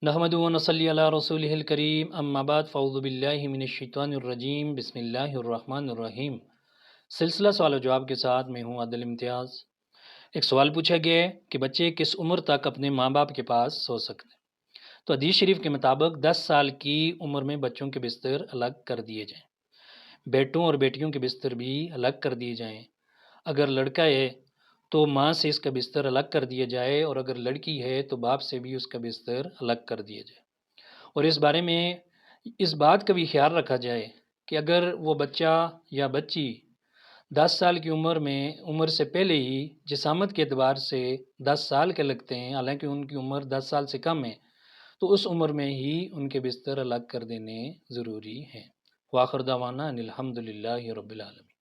نحمد و نصلی علی رسول الکریم اما بعد فاعوذ باللہ من الشیطان الرجیم بسم اللہ الرحمن الرحیم۔ سلسلہ سوال و جواب کے ساتھ میں ہوں عادل امتیاز۔ ایک سوال پوچھا گیا ہے کہ بچے کس عمر تک اپنے ماں باپ کے پاس سو سکتے ہیں؟ تو حدیث شریف کے مطابق 10 سال کی عمر میں بچوں کے بستر الگ کر دیے جائیں، بیٹوں اور بیٹیوں کے بستر بھی الگ کر دیے جائیں۔ اگر لڑکا ہے تو ماں سے اس کا بستر الگ کر دیا جائے، اور اگر لڑکی ہے تو باپ سے بھی اس کا بستر الگ کر دیا جائے۔ اور اس بارے میں اس بات کا بھی خیال رکھا جائے کہ اگر وہ بچہ یا بچی 10 سال کی عمر سے پہلے ہی جسامت کے اعتبار سے 10 سال کے لگتے ہیں، حالانکہ ان کی عمر 10 سال سے کم ہے، تو اس عمر میں ہی ان کے بستر الگ کر دینے ضروری ہیں۔ وآخر دعوانا ان الحمد للہ رب العالمین۔